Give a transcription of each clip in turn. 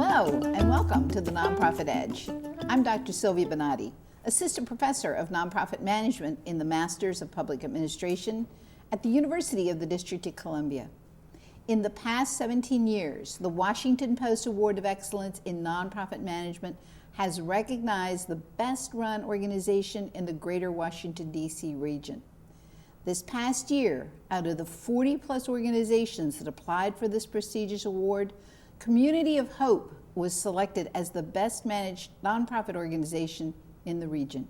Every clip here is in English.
Hello, and welcome to the Nonprofit Edge. I'm Dr. Sylvia Bonatti, Assistant Professor of Nonprofit Management in the Masters of Public Administration at the University of the District of Columbia. In the past 17 years, the Washington Post Award of Excellence in Nonprofit Management has recognized the best-run organization in the greater Washington, D.C. region. This past year, out of the 40-plus organizations that applied for this prestigious award, Community of Hope was selected as the best-managed nonprofit organization in the region.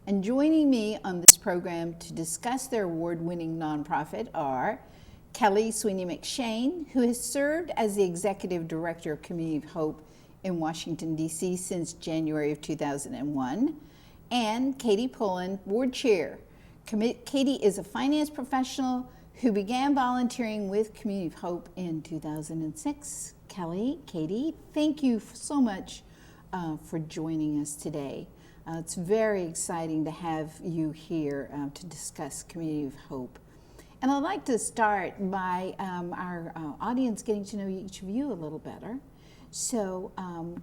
And joining me on this program to discuss their award-winning nonprofit are Kelly Sweeney McShane, who has served as the Executive Director of Community of Hope in Washington, D.C. since January of 2001, and Caty Poulin, Board Chair. Caty is a finance professional who began volunteering with Community of Hope in 2006. Kelly, Caty, thank you so much for joining us today. It's very exciting to have you here to discuss Community of Hope. And I'd like to start by our audience getting to know each of you a little better. So,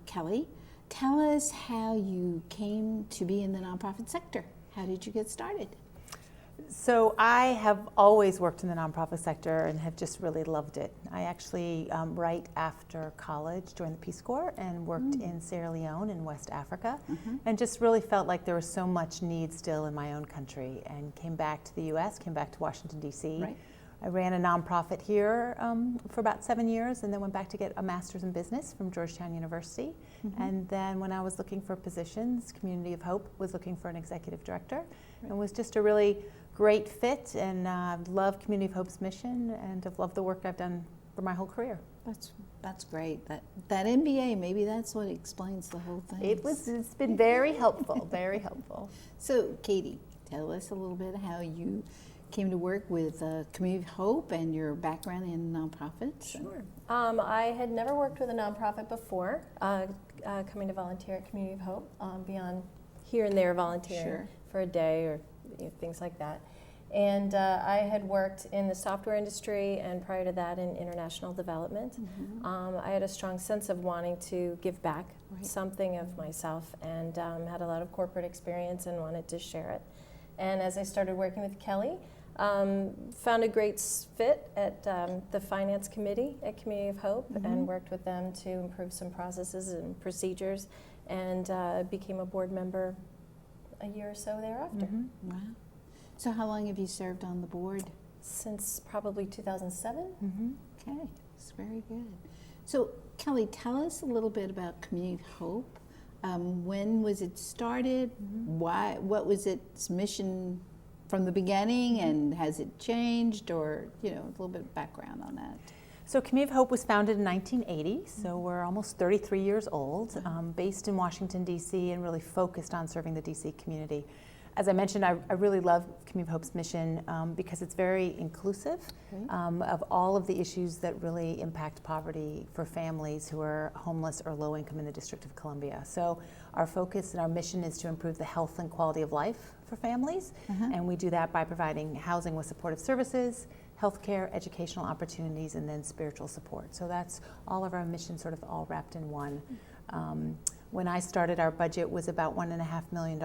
Kelly, tell us how you came to be in the nonprofit sector. How did you get started? So I have always worked in the nonprofit sector and have just really loved it. I actually, right after college, joined the Peace Corps and worked in Sierra Leone in West Africa, and just really felt like there was so much need still in my own country, and came back to the U.S., came back to Washington, D.C. Right. I ran a nonprofit here for about 7 years, and then went back to get a master's in business from Georgetown University. And then when I was looking for positions, Community of Hope was looking for an executive director, and was just a really great fit, and love Community of Hope's mission, and have loved the work I've done for my whole career. That's great. That MBA, maybe that's what explains the whole thing. It's been very helpful, very helpful. So, Caty, tell us a little bit how you came to work with Community of Hope and your background in nonprofits. Sure. I had never worked with a nonprofit before, coming to volunteer at Community of Hope, beyond here and there volunteering for a day or things like that. And I had worked in the software industry, and prior to that in international development. I had a strong sense of wanting to give back something of myself, and had a lot of corporate experience and wanted to share it. And as I started working with Kelly, found a great fit at the finance committee at Community of Hope, and worked with them to improve some processes and procedures, and became a board member a year or so thereafter. Wow. So how long have you served on the board? Since probably 2007. Okay, that's very good. So Kelly, tell us a little bit about Community of Hope. When was it started? Why? What was its mission from the beginning, and has it changed, or a little bit of background on that? So Community of Hope was founded in 1980, so we're almost 33 years old, based in Washington, D.C., and really focused on serving the D.C. community. As I mentioned, I really love Community of Hope's mission because it's very inclusive of all of the issues that really impact poverty for families who are homeless or low income in the District of Columbia. So our focus and our mission is to improve the health and quality of life for families, and we do that by providing housing with supportive services, healthcare, educational opportunities, and then spiritual support. So that's all of our missions sort of all wrapped in one. When I started, our budget was about $1.5 million,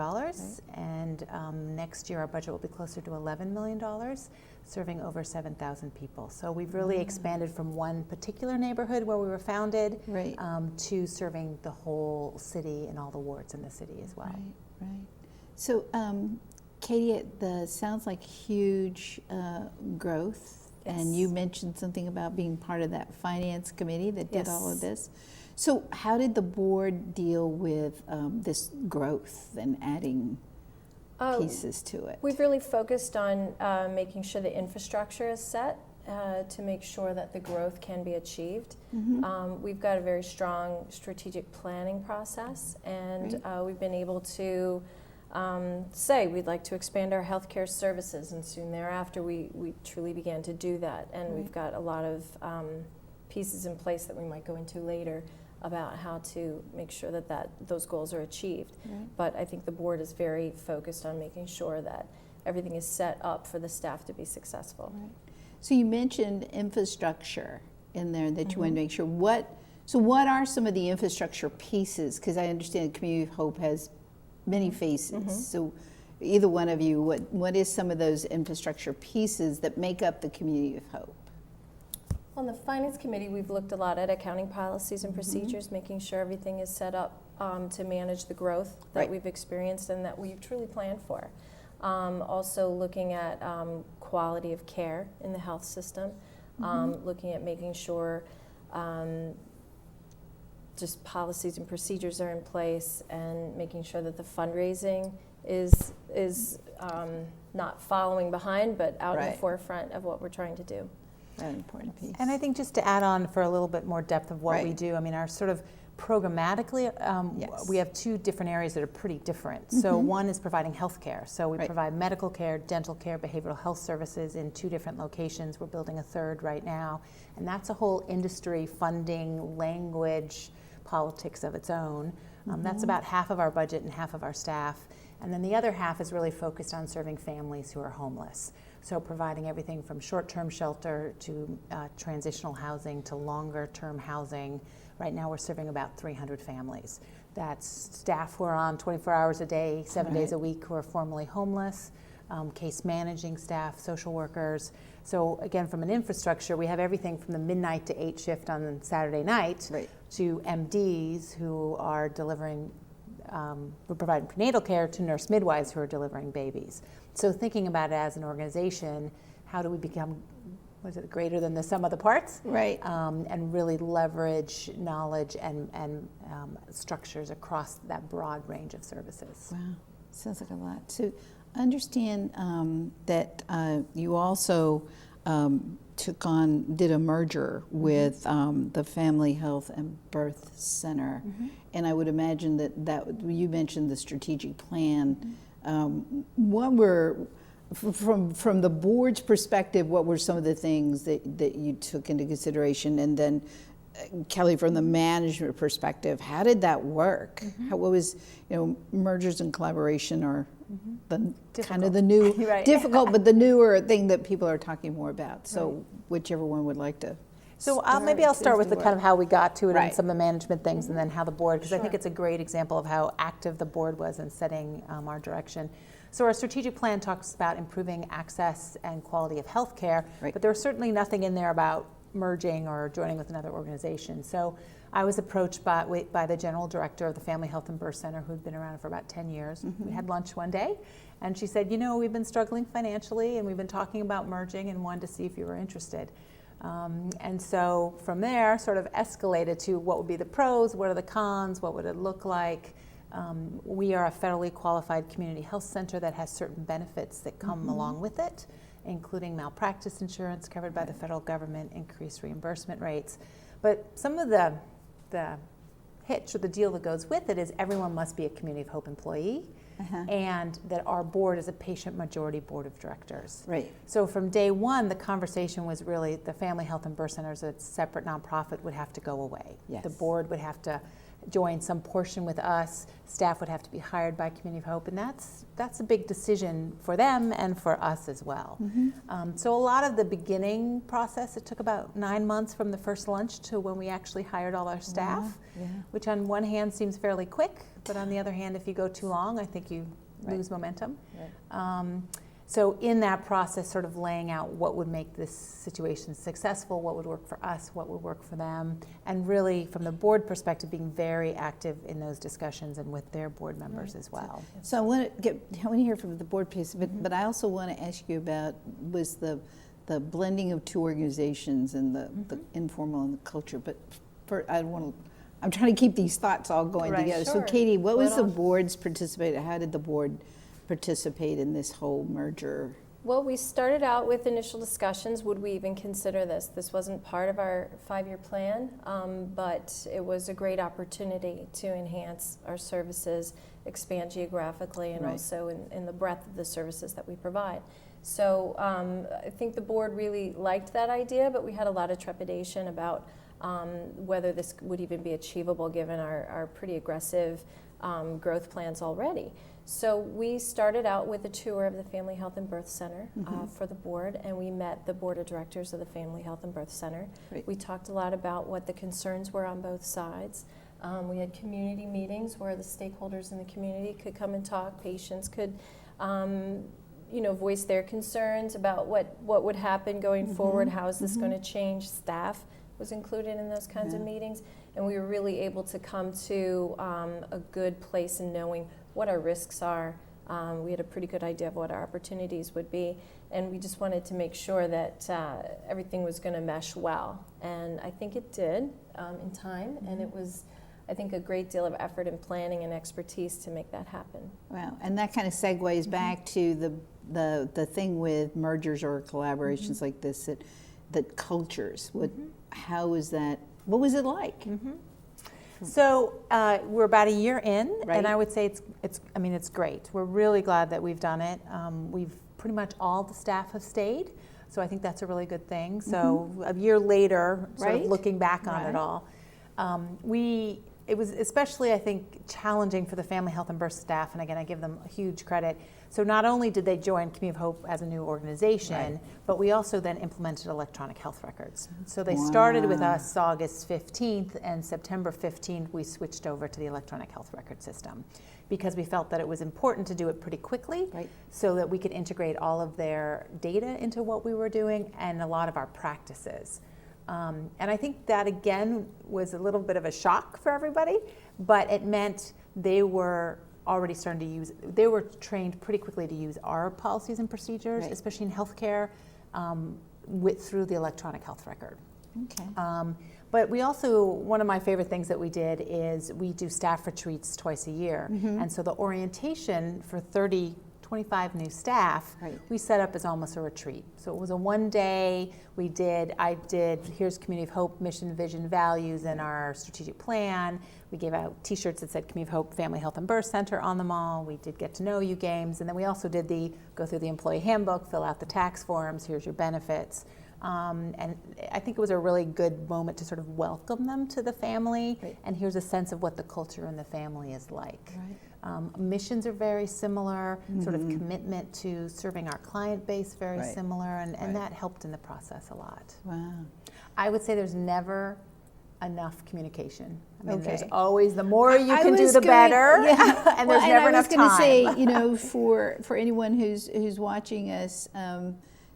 and next year our budget will be closer to $11 million, serving over 7,000 people. So we've really expanded from one particular neighborhood where we were founded to serving the whole city and all the wards in the city as well. Right. So, Caty, it sounds like huge growth, and you mentioned something about being part of that finance committee that did all of this. So how did the board deal with this growth and adding pieces to it? We've really focused on making sure the infrastructure is set to make sure that the growth can be achieved. We've got a very strong strategic planning process, and we've been able to say we'd like to expand our healthcare services, and soon thereafter we truly began to do that. And we've got a lot of pieces in place that we might go into later about how to make sure that those goals are achieved. But I think the board is very focused on making sure that everything is set up for the staff to be successful. So you mentioned infrastructure in there that you want to make sure. What So what are some of the infrastructure pieces? Because I understand Community of Hope has many faces. So either one of you, what is some of those infrastructure pieces that make up the Community of Hope? On the Finance Committee, we've looked a lot at accounting policies and procedures, making sure everything is set up to manage the growth that we've experienced and that we've truly planned for. Also looking at quality of care in the health system, looking at making sure just policies and procedures are in place, and making sure that the fundraising is not following behind, but out in the forefront of what we're trying to do. An important piece. And I think just to add on for a little bit more depth of what we do, I mean, our sort of programmatically, we have two different areas that are pretty different. So one is providing health care. So we provide medical care, dental care, behavioral health services in 2 different locations. We're building a 3rd right now. And that's a whole industry funding, language, politics of its own. That's about half of our budget and half of our staff. And then the other half is really focused on serving families who are homeless. So providing everything from short-term shelter to transitional housing to longer-term housing. Right now we're serving about 300 families. That's staff who are on 24 hours a day, 7 days a week, who are formerly homeless, case managing staff, social workers. So again, from an infrastructure, we have everything from the midnight to 8 shift on Saturday night to MDs who are delivering, we're providing prenatal care, to nurse midwives who are delivering babies. So thinking about it as an organization, how do we become, greater than the sum of the parts? And really leverage knowledge and structures across that broad range of services. Wow, sounds like a lot. So understand that you also did a merger with the Family Health and Birth Center, and I would imagine that you mentioned the strategic plan. What were, from the board's perspective, what were some of the things that you took into consideration? And then Kelly, from the management perspective, how did that work? What was, mergers and collaboration are the kind of the new, difficult, but the newer thing that people are talking more about. So whichever one would like to. So maybe I'll start with the kind of how we got to it and some of the management things, and then how the board, because I think it's a great example of how active the board was in setting our direction. So our strategic plan talks about improving access and quality of health care, but there's certainly nothing in there about merging or joining with another organization. So I was approached by the general director of the Family Health and Birth Center, who'd been around for about 10 years. We had lunch one day, and she said, we've been struggling financially, and we've been talking about merging, and wanted to see if you were interested. And so from there, sort of escalated to what would be the pros, what are the cons, what would it look like. We are a federally qualified community health center that has certain benefits that come along with it, including malpractice insurance covered by the federal government, increased reimbursement rates. But some of the hitch or the deal that goes with it is everyone must be a Community of Hope employee, and that our board is a patient majority board of directors. So from day one, the conversation was really the Family Health and Birth Center as a separate nonprofit would have to go away. The board would have to join some portion with us. Staff would have to be hired by Community of Hope, and that's a big decision for them and for us as well. So a lot of the beginning process, it took about 9 months from the first lunch to when we actually hired all our staff, which on one hand seems fairly quick, but on the other hand, if you go too long, I think you lose momentum. So in that process, sort of laying out what would make this situation successful, what would work for us, what would work for them, and really from the board perspective, being very active in those discussions and with their board members as well. So I want to hear from the board piece, but I also want to ask you about was the blending of two organizations and the informal and the culture. But I'm trying to keep these thoughts all going together. So Katie, what was the board's participation? How did the board participate in this whole merger? Well, we started out with initial discussions. Would we even consider this? This wasn't part of our 5-year plan, but it was a great opportunity to enhance our services, expand geographically, and also in the breadth of the services that we provide. So I think the board really liked that idea, but we had a lot of trepidation about whether this would even be achievable given our pretty aggressive growth plans already. So we started out with a tour of the Family Health and Birth Center for the board, and we met the board of directors of the Family Health and Birth Center. Right. We talked a lot about what the concerns were on both sides. We had community meetings where the stakeholders in the community could come and talk. Patients could voice their concerns about what would happen going forward, how is this going to change. Staff was included in those kinds of meetings, and we were really able to come to a good place in knowing what our risks are. We had a pretty good idea of what our opportunities would be, and we just wanted to make sure that everything was going to mesh well. And I think it did in time, and it was, I think, a great deal of effort and planning and expertise to make that happen. Wow, and that kind of segues back to the thing with mergers or collaborations like this, that cultures. How was that? What was it like? So we're about a year in, Right. and I would say it's great. We're really glad that we've done it. We've pretty much all the staff have stayed, so I think that's a really good thing. So a year later, sort of Right. looking back on Right. it all, it was especially, I think, challenging for the Family Health and Birth staff, and again, I give them a huge credit. So not only did they join Community of Hope as a new organization, Right. but we also then implemented electronic health records. So they started with us August 15th, and September 15th, we switched over to the electronic health record system because we felt that it was important to do it pretty quickly, Right. so that we could integrate all of their data into what we were doing and a lot of our practices. And I think that, again, was a little bit of a shock for everybody, but it meant they were already starting to use, they were trained pretty quickly to use our policies and procedures, Right. especially in healthcare, through the electronic health record. Okay. But we also, one of my favorite things that we did is we do staff retreats twice a year. And so the orientation for 25 new staff, Right. we set up as almost a retreat. So it was a one day, here's Community of Hope, mission, vision, values, and our strategic plan. We gave out t-shirts that said Community of Hope Family Health and Birth Center on them all. We did get to know you games. And then we also did go through the employee handbook, fill out the tax forms, here's your benefits. And I think it was a really good moment to sort of welcome them to the family. Right. And here's a sense of what the culture in the family is like. Right. Missions are very similar, sort of commitment to serving our client base very Right. similar, and Right. that helped in the process a lot. Wow. I would say there's never enough communication. I mean, there's Okay. always, the more you I can do, was the gonna- better, yeah. and there's never enough time. I was going to say, for anyone who's watching us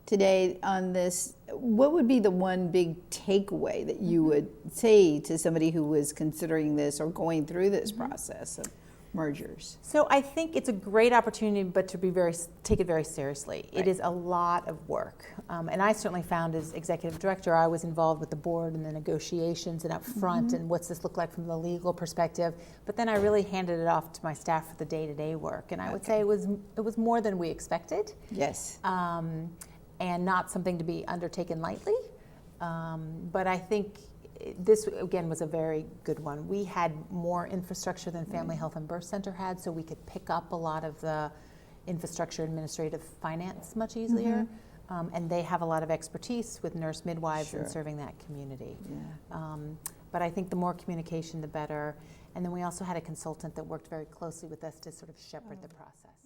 today on this, what would be the one big takeaway that you would say to somebody who was considering this or going through this process of mergers? So I think it's a great opportunity, but to take it very seriously. Right. It is a lot of work. And I certainly found, as executive director, I was involved with the board and the negotiations and up front and what's this look like from the legal perspective. But then I really handed it off to my staff for the day-to-day work. And I would say it was more than we expected. Yes. And not something to be undertaken lightly. But I think this, again, was a very good one. We had more infrastructure than Family Health and Birth Center had, so we could pick up a lot of the infrastructure, administrative, finance much easier. And they have a lot of expertise with nurse midwives and serving that community. Yeah. But I think the more communication, the better. And then we also had a consultant that worked very closely with us to sort of shepherd the process.